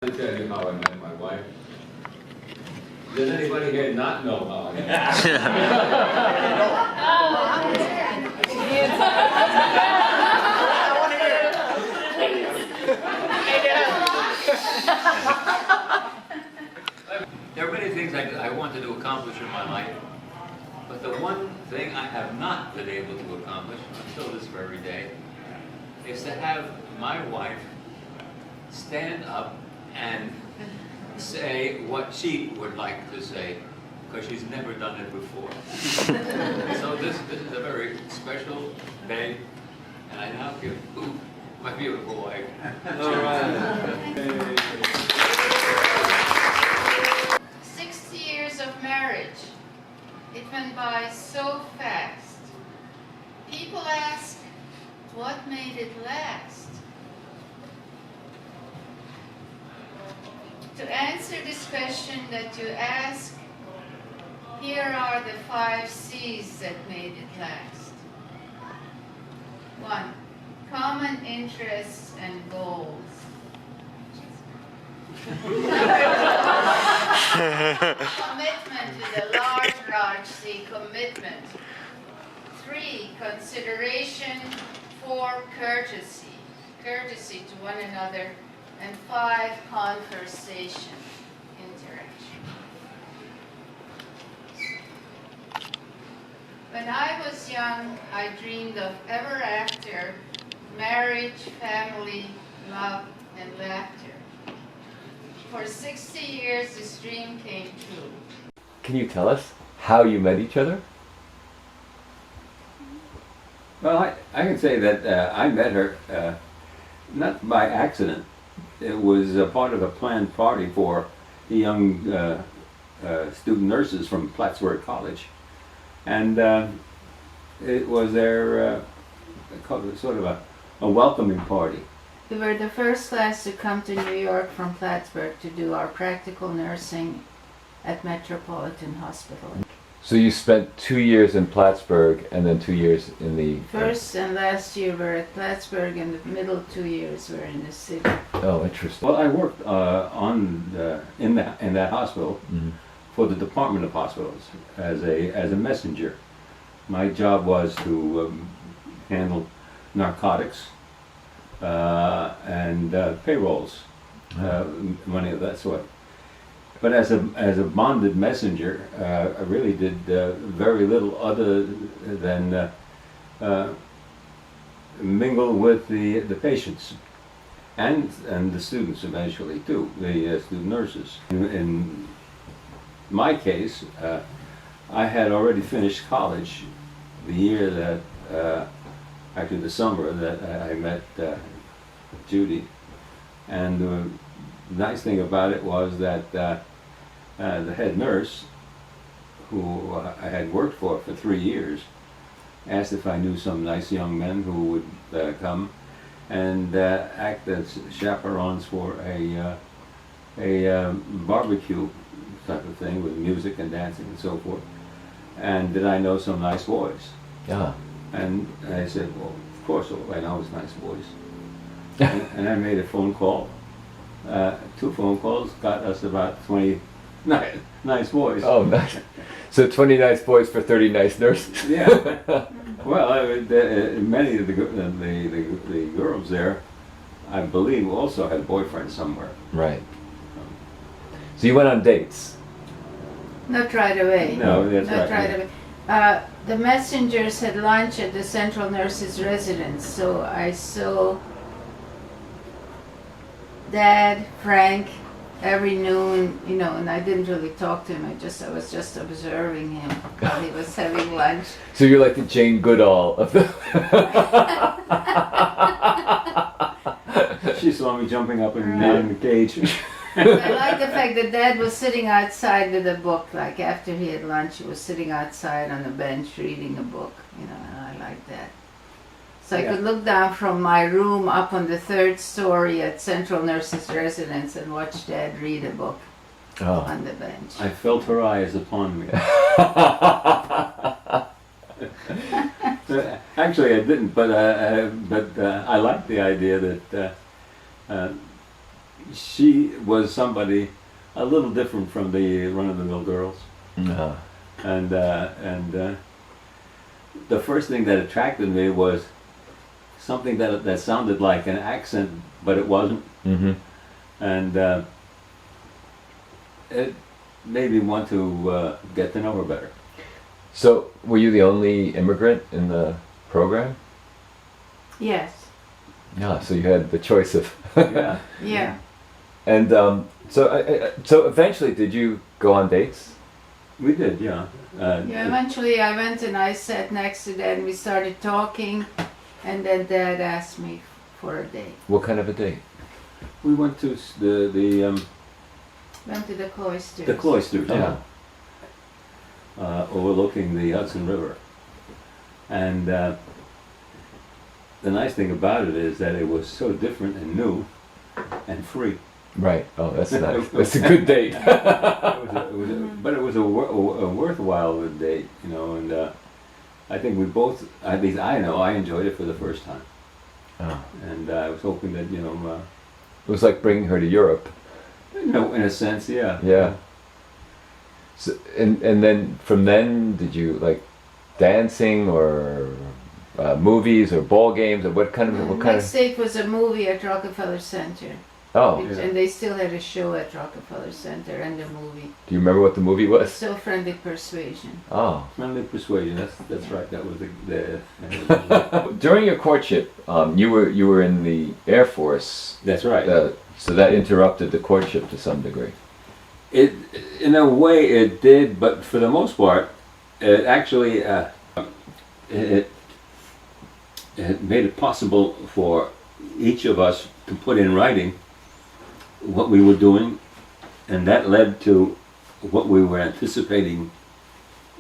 I'll tell you how I met my wife. Does anybody here not know how I met my wife? There are many things I wanted to accomplish in my life, but the one thing I have not been able to accomplish until this very day is to have my wife stand up and say what she would like to say, because she's never done it before. So this is a very special day, and I now give my beautiful wife. All right. 60 years of marriage. It went by so fast. People ask, what made it last? To answer this question that you ask, here are the 5 C's that made it last. 1. Common interests and goals. Commitment to the large C, commitment. 3. Consideration. 4. Courtesy. Courtesy to one another. And 5. Conversation. Interaction. When I was young, I dreamed of ever after, marriage, family, love, and laughter. For 60 years, this dream came true. Can you tell us how you met each other? Well, I can say that I met her not by accident. It was a part of a planned party for the young student nurses from Plattsburgh College. And it was their sort of a welcoming party. We were the first class to come to New York from Plattsburgh to do our practical nursing at Metropolitan Hospital. So you spent 2 years in Plattsburgh and then 2 years in the... First and last year were at Plattsburgh, and the middle 2 years were in the city. Oh, interesting. Well, I worked in that hospital for the Department of Hospitals as a messenger. My job was to handle narcotics and payrolls, money of that sort. But as a bonded messenger, I really did very little other than mingle with the patients and the students eventually too, the student nurses. In my case, I had already finished college the year that, actually the summer that I met Judy. And the nice thing about it was that the head nurse, who I had worked for 3 years, asked if I knew some nice young men who would come and act as chaperones for a barbecue type of thing with music and dancing and so forth. And did I know some nice boys? Yeah. And I said, well, of course I know nice boys. And I made a phone call. 2 phone calls got us about 20 nice boys. Oh, nice. So 20 nice boys for 30 nice nurses. Yeah. Well, many of the girls there, I believe, also had boyfriends somewhere. Right. So you went on dates? Not right away. No, that's Not right. away. The messengers had lunch at the Central Nurses' Residence, so I saw Dad, Frank, every noon, you know, and I didn't really talk to him. I was just observing him while he was having lunch. So you're like the Jane Goodall of the... She saw me jumping up and down in the cage. I like the fact that Dad was sitting outside with a book. Like after he had lunch, he was sitting outside on a bench reading a book, you know, and I like that. So I could look down from my room up on the 3rd story at Central Nurses' Residence and watch Dad read a book on the bench. I felt her eyes upon me. Actually, I didn't, but I liked the idea that she was somebody a little different from the run-of-the-mill girls. Uh, And the first thing that attracted me was something that sounded like an accent, but it wasn't. mm-hmm. And it made me want to get to know her better. So, were you the only immigrant in the program? Yes. Yeah. So you had the choice of. Yeah. Yeah. And so eventually, did you go on dates? We did, yeah. Yeah, eventually I went and I sat next to Dad and we started talking, and then Dad asked me for a date. What kind of a date? We went to Went to the cloisters. the cloisters, Yeah. overlooking the Hudson River. And the nice thing about it is that it was so different and new and free. Right. Oh, that's nice. That's a good date. But it was a worthwhile date, you know, and I think we both, at least I know, I enjoyed it for the first time. Oh. And I was hoping that, you know, It was like bringing her to Europe. in a sense, yeah. Yeah. So, and then from then, did you like dancing or movies or ball games or what kind of Next date was a movie at Rockefeller Center. Oh, Yeah. And they still had a show at Rockefeller Center and a movie. do you remember what the movie was? So Friendly Persuasion. Oh. Friendly persuasion, that's right, that was the During your courtship, you were in the Air Force, that's right. so that interrupted the courtship to some degree. It, in a way, it did, but for the most part, it actually it made it possible for each of us to put in writing what we were doing, and that led to what we were anticipating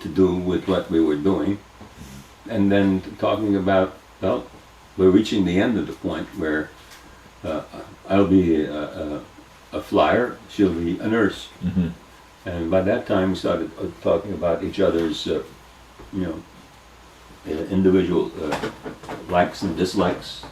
to do with what we were doing, and then talking about, well, we're reaching the end of the point where I'll be a flyer, she'll be a nurse. Mm-hmm. And by that time, we started talking about each other's, individual likes and dislikes.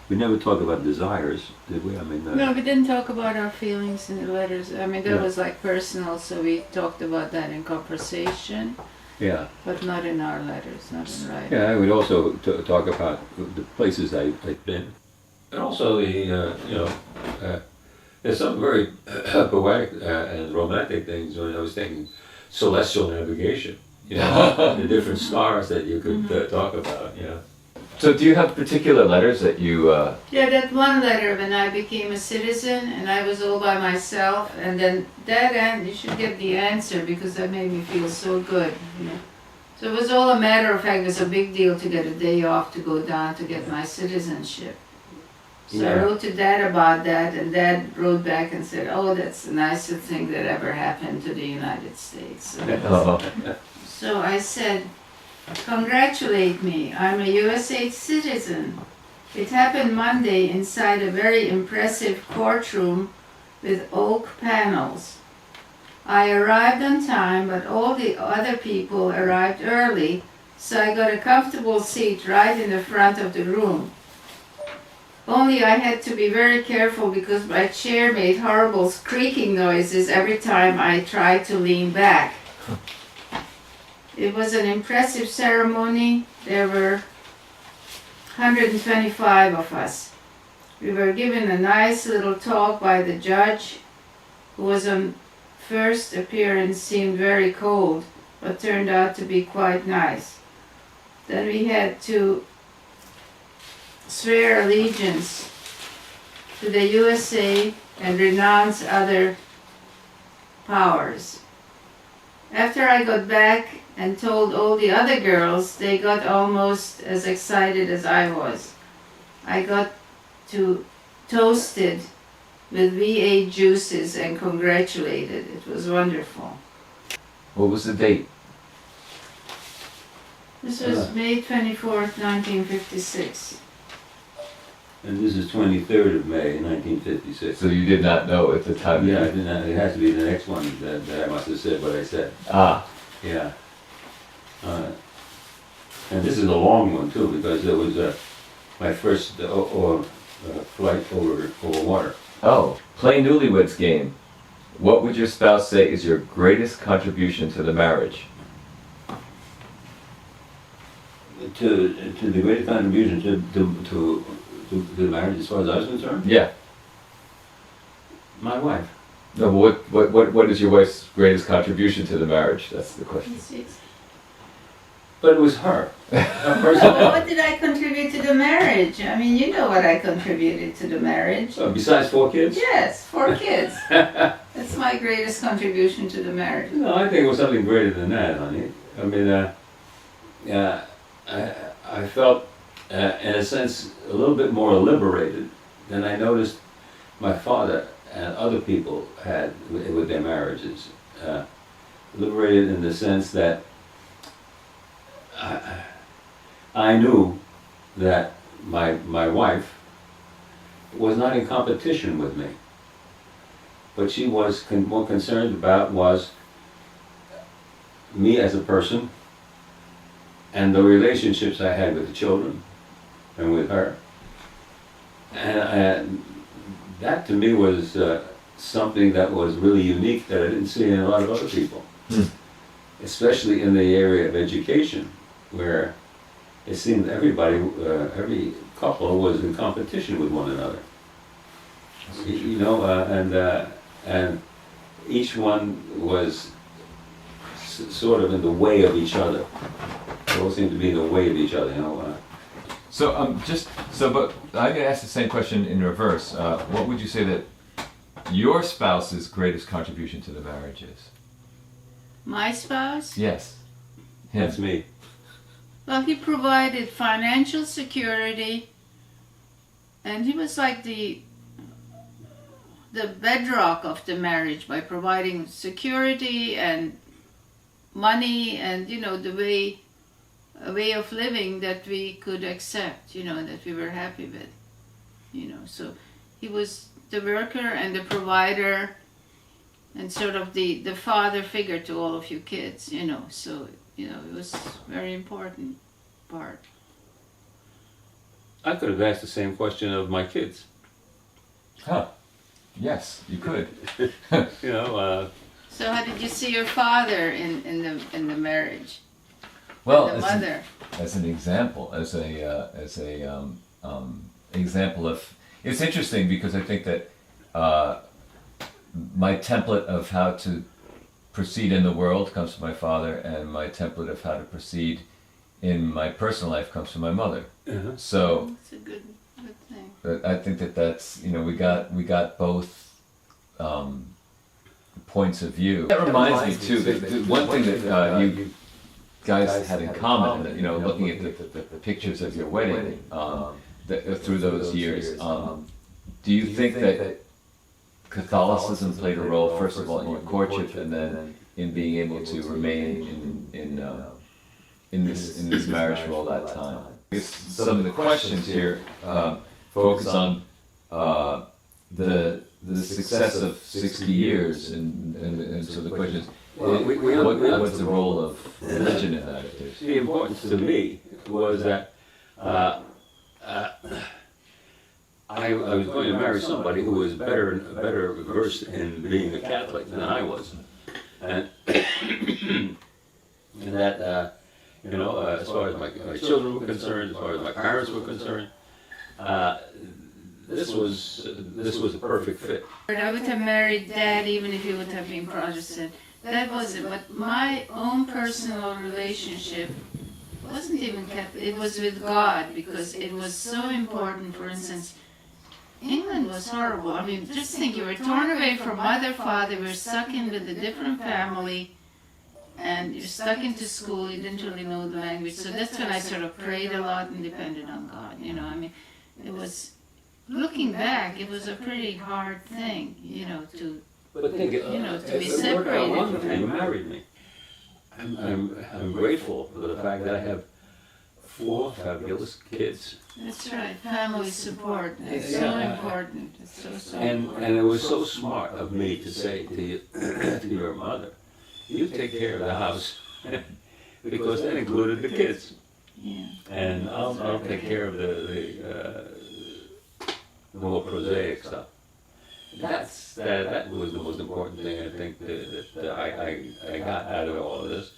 We never talked about desires, did we? I mean, No, we didn't talk about our feelings in the letters. I mean, that Yeah. was like personal, so we talked about that in conversation, yeah, but not in our letters, not in writing. yeah. I would also talk about the places I've been, and also there's some very poetic and romantic things. When I was thinking celestial navigation, the different stars that you could talk about, So do you have particular letters that you? Yeah, that one letter when I became a citizen and I was all by myself, and then you should get the answer because that made me feel so good. So it was all a matter of fact, it was a big deal to get a day off to go down to get my citizenship. So I Yeah. wrote to Dad about that, and Dad wrote back and said, oh, that's the nicest thing that ever happened to the United States. Oh. So I said, congratulate me, I'm a USA citizen. It happened Monday inside a very impressive courtroom with oak panels. I arrived on time, but all the other people arrived early, so I got a comfortable seat right in the front of the room. Only I had to be very careful because my chair made horrible creaking noises every time I tried to lean back. It was an impressive ceremony. There were 125 of us. We were given a nice little talk by the judge, who was on first appearance seemed very cold, but turned out to be quite nice. Then we had to swear allegiance to the USA and renounce other powers. After I got back and told all the other girls, they got almost as excited as I was. I got to toasted with V8 juices and congratulated. It was wonderful. What was the date? This was May 24th, 1956. And this is 23rd of May, 1956. So you did not know at the time. Yeah, I did not, it has to be the next one that I must have said what I said. Ah. Yeah. And this is a long one too, because it was my first flight over water. Oh. Play Newlyweds Game. What would your spouse say is your greatest contribution to the marriage? To the greatest contribution to the marriage, as far as I was concerned, Yeah. my wife. No, but what is your wife's greatest contribution to the marriage? That's the question. But it was her. Her Well, personality. what did I contribute to the marriage? I mean, you know what I contributed to the marriage. Besides 4 kids? Yes, 4 kids. That's my greatest contribution to the marriage. No, I think it was something greater than that, honey. I mean, I felt, in a sense, a little bit more liberated than I noticed my father and other people had with their marriages. Liberated in the sense that I knew that my wife was not in competition with me. What she was more concerned about was me as a person and the relationships I had with the children and with her. And that to me was something that was really unique that I didn't see in a lot of other people. Especially in the area of education, where it seemed everybody, every couple was in competition with one another. You know, and each one was sort of in the way of each other. They all seemed to be in the way of each other, you know. But I'm gonna ask the same question in reverse. What would you say that your spouse's greatest contribution to the marriage is? My spouse? Yes. That's me. Well, he provided financial security, and he was like the bedrock of the marriage by providing security and money and, you know, a way of living that we could accept, you know, that we were happy with, you know. So he was the worker and the provider and sort of the father figure to all of you kids, you know. So, you know, it was very important part. I could have asked the same question of my kids. Huh. Yes, you could. You know, So how did you see your father in the marriage? Well, And the mother. as an example, as a example of, it's interesting because I think that my template of how to proceed in the world comes from my father, and my template of how to proceed in my personal life comes from my mother. So It's a good thing. but I think that that's, you know, we got both points of view. That reminds me too that the one thing that you guys had in common, that, you know, looking at the pictures of your wedding through those years, do you think that Catholicism played a role, first of all, in your courtship, and then in being able to remain in this marriage for all that time? I guess some of the questions here focus on the success of 60 years, and so the question is, what's the role of religion in that? the importance to me was that I was going to marry somebody who was better versed in being a Catholic than I was, and that you know, as far as my children were concerned, as far as my parents were concerned, this was a perfect fit. I would have married Dad even if he would have been Protestant. That wasn't, but my own personal relationship wasn't even Catholic. It was with God, because it was so important. For instance, England was horrible. I mean, just think, you were torn away from mother, father, you were stuck in with a different family, and you're stuck into school, you didn't really know the language. So that's when I sort of prayed a lot and depended on God, you know. I mean, it was, looking back, it was a pretty hard thing, you know, to But think, you know, to be it worked out separated. wonderfully. You married me. I'm grateful for the fact that I have 4 fabulous kids. That's right, family support, it's so Yeah. important, it's so And it was so smart of me to say to you, to your mother, you take care of the house, because that included the kids, yeah. and I'll take care of the more prosaic stuff. that was the most important thing I think that I got out of all of this.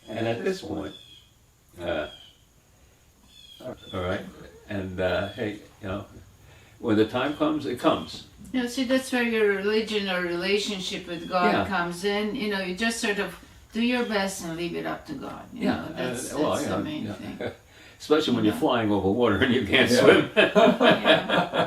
And at this point, all right, and hey, you know, when the time comes, it comes. No, see, that's where your religion or relationship with God Yeah. comes in. You know, you just sort of do your best and leave it up to God. You know, that's well, you the know, main yeah. thing. Especially when you're flying over water and you can't Yeah. swim. Yeah.